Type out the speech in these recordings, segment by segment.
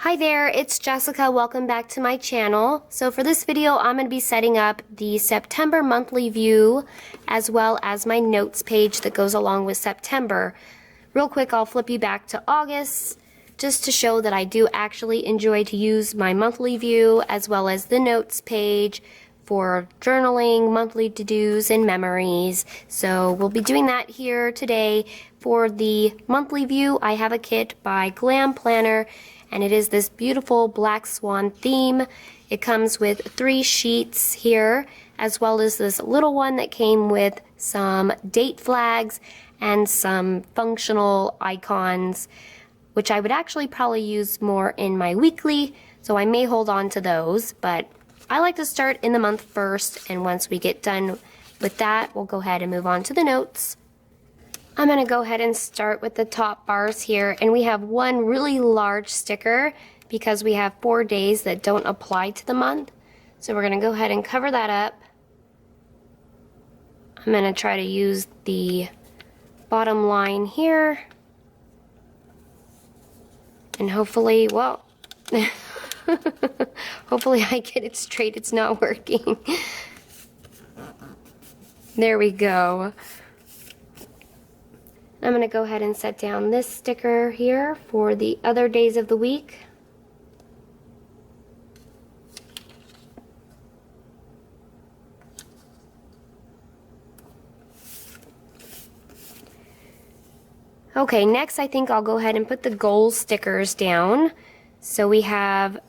Hi there, it's Jessica. Welcome back to my channel. So for this video, I'm going to be setting up the September monthly view as well as my notes page that goes along with September. Real quick, I'll flip you back to August just to show that I do actually enjoy to use my monthly view as well as the notes page for journaling, monthly to-dos, and memories. So we'll be doing that here today. For the monthly view, I have a kit by Glam Planner, and it is this beautiful black swan theme. It comes with 3 sheets here, as well as this little one that came with some date flags and some functional icons, which I would actually probably use more in my weekly, so I may hold on to those, but I like to start in the month first, and once we get done with that, we'll go ahead and move on to the notes. I'm going to go ahead and start with the top bars here, and we have one really large sticker because we have 4 days that don't apply to the month. So we're going to go ahead and cover that up. I'm going to try to use the bottom line here, and hopefully, well, hopefully I get it straight. It's not working. There we go. I'm going to go ahead and set down this sticker here for the other days of the week. Okay, next I think I'll go ahead and put the goals stickers down. So we have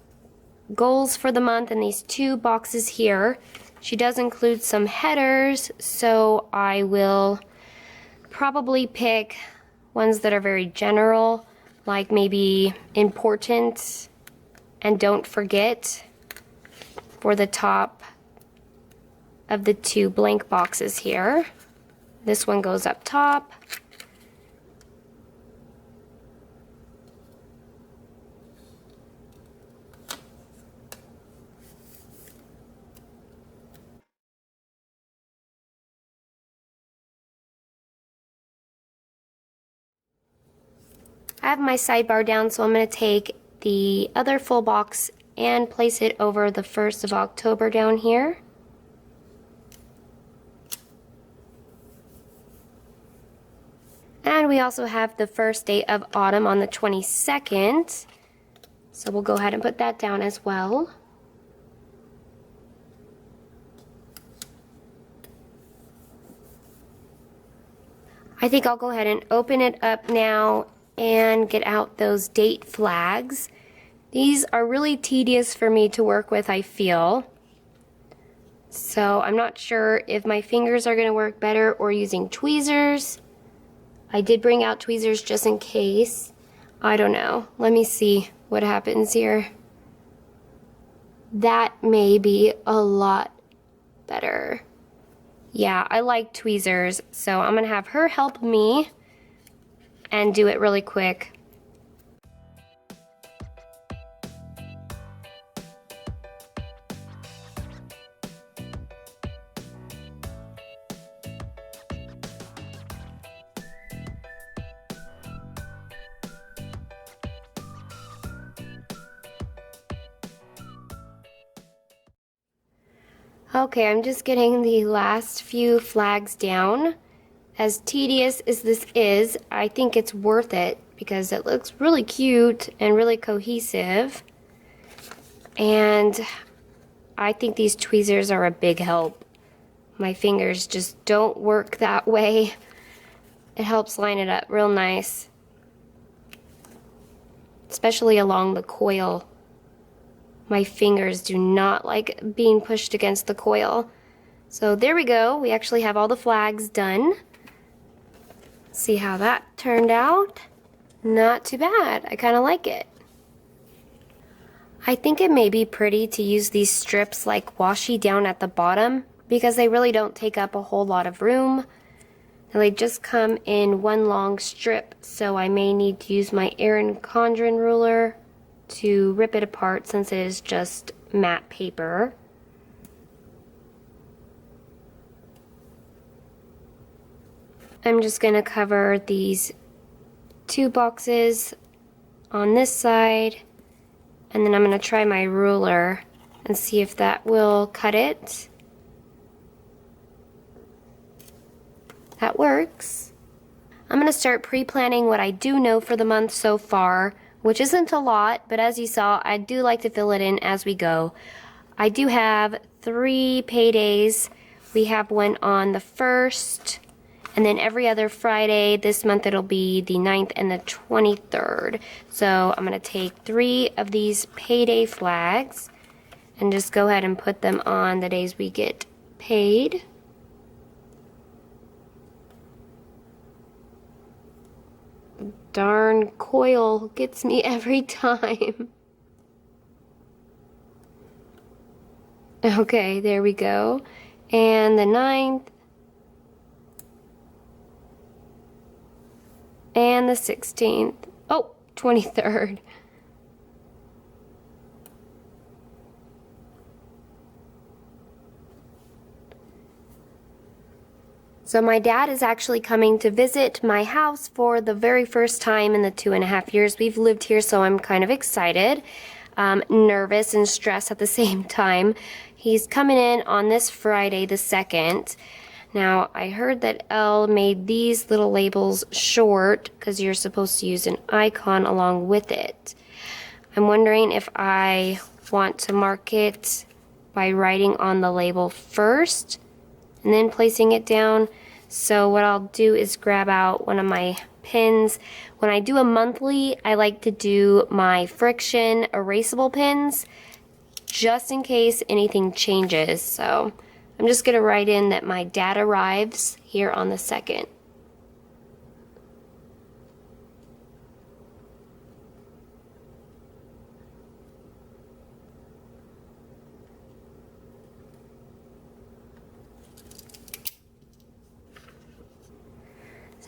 goals for the month in these 2 boxes here. She does include some headers, so I will probably pick ones that are very general, like maybe important and don't forget for the top of the 2 blank boxes here. This one goes up top. I have my sidebar down, so I'm going to take the other full box and place it over the 1st of October down here. And we also have the first day of autumn on the 22nd. So we'll go ahead and put that down as well. I think I'll go ahead and open it up now and get out those date flags. These are really tedious for me to work with, I feel. So I'm not sure if my fingers are going to work better or using tweezers. I did bring out tweezers just in case. I don't know. Let me see what happens here. That may be a lot better. Yeah, I like tweezers, so I'm going to have her help me and do it really quick. Okay, I'm just getting the last few flags down. As tedious as this is, I think it's worth it because it looks really cute and really cohesive. And I think these tweezers are a big help. My fingers just don't work that way. It helps line it up real nice, especially along the coil. My fingers do not like being pushed against the coil. So there we go. We actually have all the flags done. See how that turned out? Not too bad. I kind of like it. I think it may be pretty to use these strips like washi down at the bottom because they really don't take up a whole lot of room. And they just come in one long strip, so I may need to use my Erin Condren ruler to rip it apart since it is just matte paper. I'm just going to cover these 2 boxes on this side And then I'm going to try my ruler and see if that will cut it. That works. I'm going to start pre-planning what I do know for the month so far, which isn't a lot, but as you saw, I do like to fill it in as we go. I do have 3 paydays. We have one on the 1st, and then every other Friday. This month it'll be the 9th and the 23rd. So I'm going to take 3 of these payday flags and just go ahead and put them on the days we get paid. Darn coil gets me every time. Okay, there we go. And the 9th. And the 16th. Oh, 23rd. So my dad is actually coming to visit my house for the very first time in the 2.5 years we've lived here, so I'm kind of excited, nervous and stressed at the same time. He's coming in on this Friday the 2nd. Now, I heard that Elle made these little labels short because you're supposed to use an icon along with it. I'm wondering if I want to mark it by writing on the label first and then placing it down. So what I'll do is grab out one of my pins. When I do a monthly, I like to do my friction erasable pins just in case anything changes. So I'm just gonna write in that my dad arrives here on the 2nd.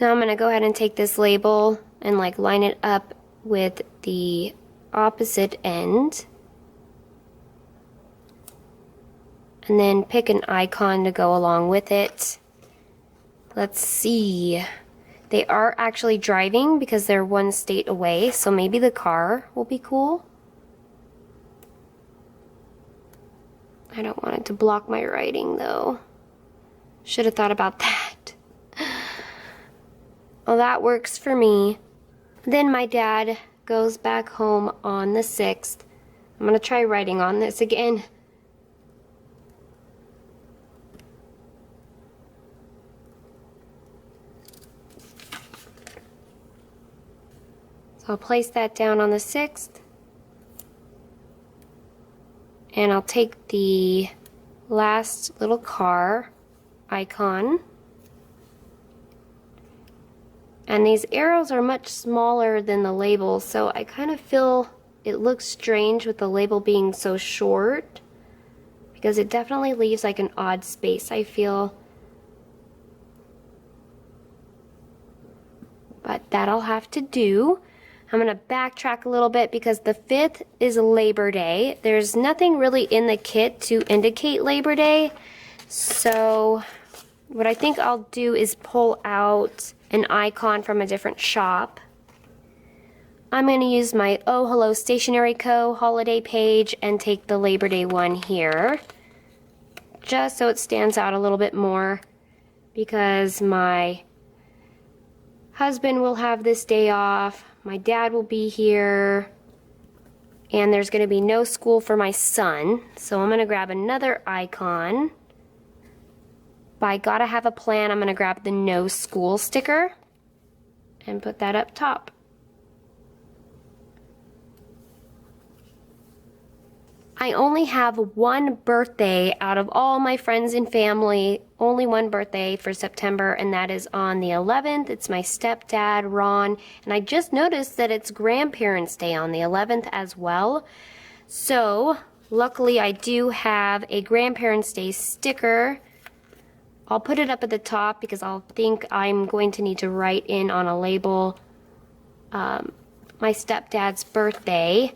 Now I'm going to go ahead and take this label and like line it up with the opposite end. And then pick an icon to go along with it. Let's see. They are actually driving because they're 1 state away, so maybe the car will be cool. I don't want it to block my writing though. Should have thought about that. Well, that works for me. Then my dad goes back home on the 6th. I'm going to try writing on this again. So I'll place that down on the 6th. And I'll take the last little car icon. And these arrows are much smaller than the label, so I kind of feel it looks strange with the label being so short, because it definitely leaves like an odd space, I feel. But that'll have to do. I'm going to backtrack a little bit because the 5th is Labor Day. There's nothing really in the kit to indicate Labor Day, so what I think I'll do is pull out an icon from a different shop. I'm going to use my Oh Hello Stationery Co. holiday page and take the Labor Day one here, just so it stands out a little bit more, because my husband will have this day off, my dad will be here, and there's going to be no school for my son. So I'm going to grab another icon. By Gotta Have a Plan, I'm going to grab the No School sticker and put that up top. I only have one birthday out of all my friends and family, only one birthday for September, and that is on the 11th. It's my stepdad, Ron, and I just noticed that it's Grandparents' Day on the 11th as well. So, luckily I do have a Grandparents' Day sticker. I'll put it up at the top because I'll think I'm going to need to write in on a label my stepdad's birthday.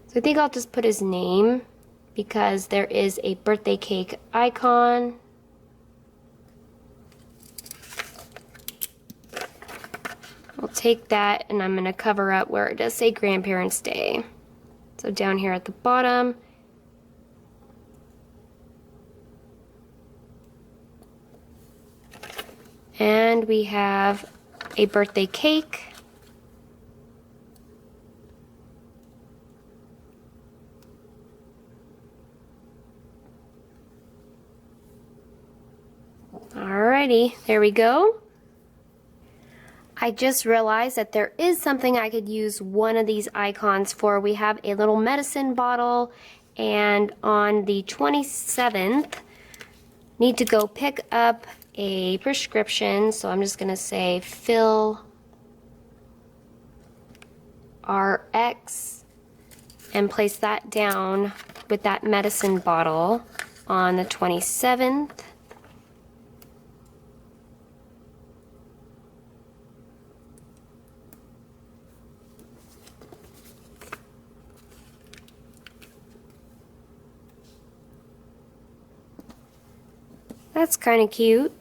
So I think I'll just put his name because there is a birthday cake icon. I'll take that and I'm going to cover up where it does say Grandparents' Day. So down here at the bottom. And we have a birthday cake. Alrighty, there we go. I just realized that there is something I could use one of these icons for. We have a little medicine bottle, and on the 27th, need to go pick up a prescription. So I'm just going to say fill RX and place that down with that medicine bottle on the 27th. That's kind of cute.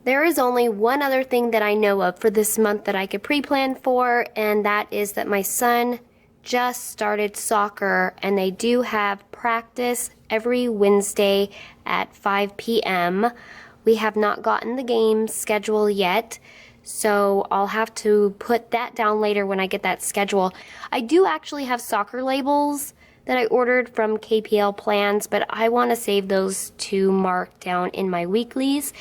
There is only one other thing that I know of for this month that I could pre-plan for, and that is that my son just started soccer, and they do have practice every Wednesday at 5 p.m. We have not gotten the game schedule yet, so I'll have to put that down later when I get that schedule. I do actually have soccer labels that I ordered from KPL Plans, but I want to save those to mark down in my weeklies.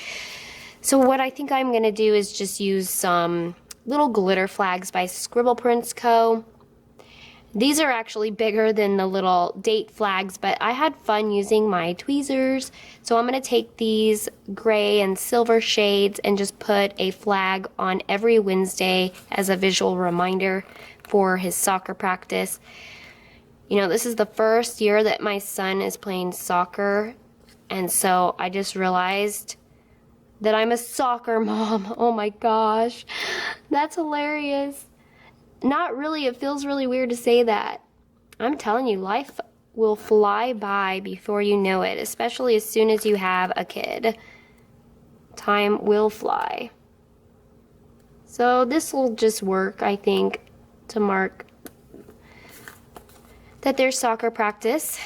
So what I think I'm going to do is just use some little glitter flags by Scribble Prints Co. These are actually bigger than the little date flags, but I had fun using my tweezers. So I'm going to take these gray and silver shades and just put a flag on every Wednesday as a visual reminder for his soccer practice. You know, this is the first year that my son is playing soccer, and so I just realized that I'm a soccer mom. Oh my gosh, that's hilarious. Not really, it feels really weird to say that. I'm telling you, life will fly by before you know it, especially as soon as you have a kid. Time will fly. So this will just work, I think, to mark that there's soccer practice.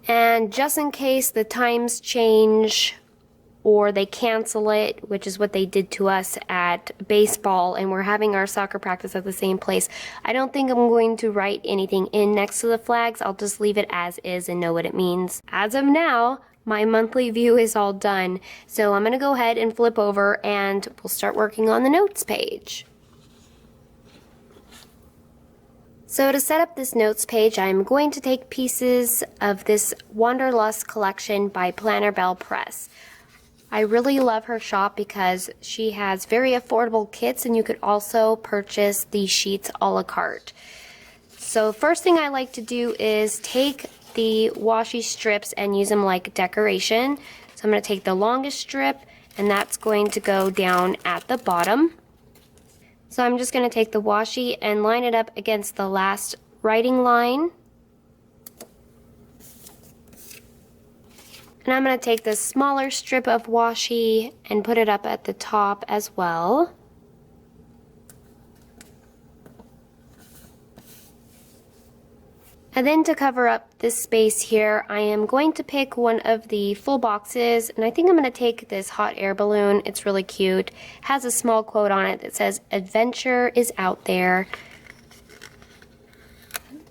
And just in case the times change or they cancel it, which is what they did to us at baseball, and we're having our soccer practice at the same place, I don't think I'm going to write anything in next to the flags. I'll just leave it as is and know what it means. As of now, my monthly view is all done, so I'm going to go ahead and flip over and we'll start working on the notes page. So to set up this notes page, I'm going to take pieces of this Wanderlust collection by Planner Belle Press. I really love her shop because she has very affordable kits, and you could also purchase these sheets a la carte. So first thing I like to do is take the washi strips and use them like decoration. So I'm going to take the longest strip, and that's going to go down at the bottom. So I'm just going to take the washi and line it up against the last writing line. And I'm going to take this smaller strip of washi and put it up at the top as well. And then to cover up this space here, I am going to pick one of the full boxes, and I think I'm going to take this hot air balloon. It's really cute. It has a small quote on it that says, "Adventure is out there."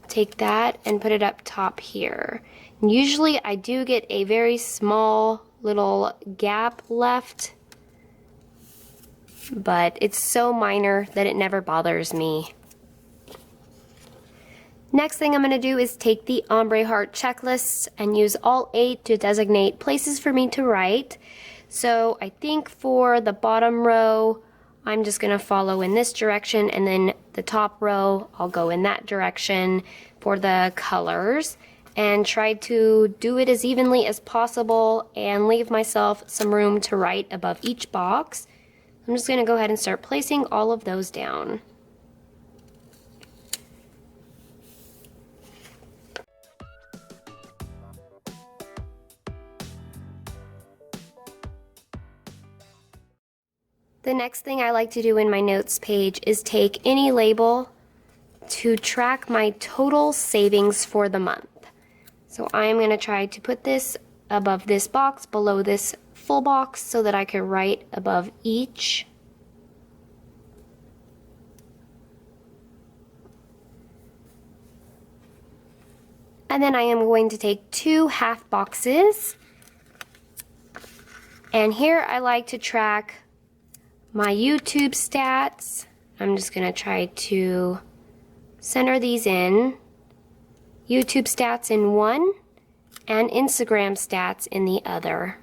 Take that and put it up top here. And usually I do get a very small little gap left, but it's so minor that it never bothers me. Next thing I'm going to do is take the ombre heart checklist and use all 8 to designate places for me to write. So I think for the bottom row, I'm just going to follow in this direction, and then the top row, I'll go in that direction for the colors. and tried to do it as evenly as possible and leave myself some room to write above each box. I'm just going to go ahead and start placing all of those down. The next thing I like to do in my notes page is take any label to track my total savings for the month. So I'm going to try to put this above this box, below this full box, so that I can write above each. And then I am going to take 2 half boxes. And here I like to track my YouTube stats. I'm just going to try to center these in. YouTube stats in one and Instagram stats in the other.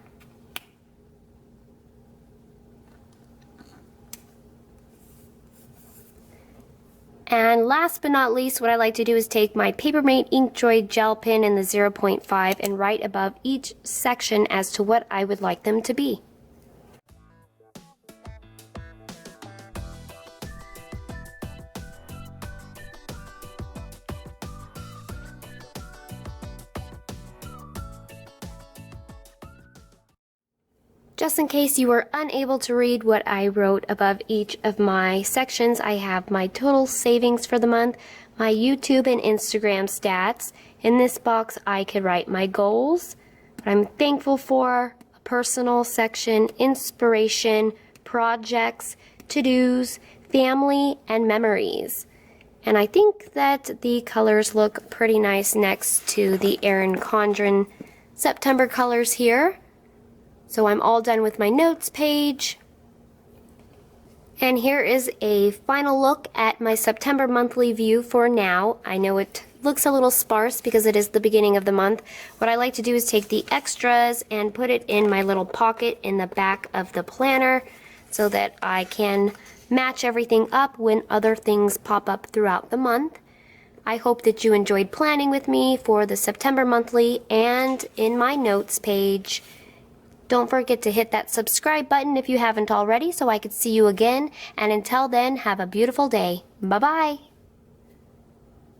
And last but not least, what I like to do is take my Papermate Inkjoy gel pen in the 0.5 and write above each section as to what I would like them to be. Just in case you were unable to read what I wrote above each of my sections, I have my total savings for the month, my YouTube and Instagram stats. In this box, I could write my goals, what I'm thankful for, a personal section, inspiration, projects, to-dos, family, and memories. And I think that the colors look pretty nice next to the Erin Condren September colors here. So I'm all done with my notes page. And here is a final look at my September monthly view for now. I know it looks a little sparse because it is the beginning of the month. What I like to do is take the extras and put it in my little pocket in the back of the planner so that I can match everything up when other things pop up throughout the month. I hope that you enjoyed planning with me for the September monthly and in my notes page. Don't forget to hit that subscribe button if you haven't already so I could see you again. And until then, have a beautiful day. Bye-bye.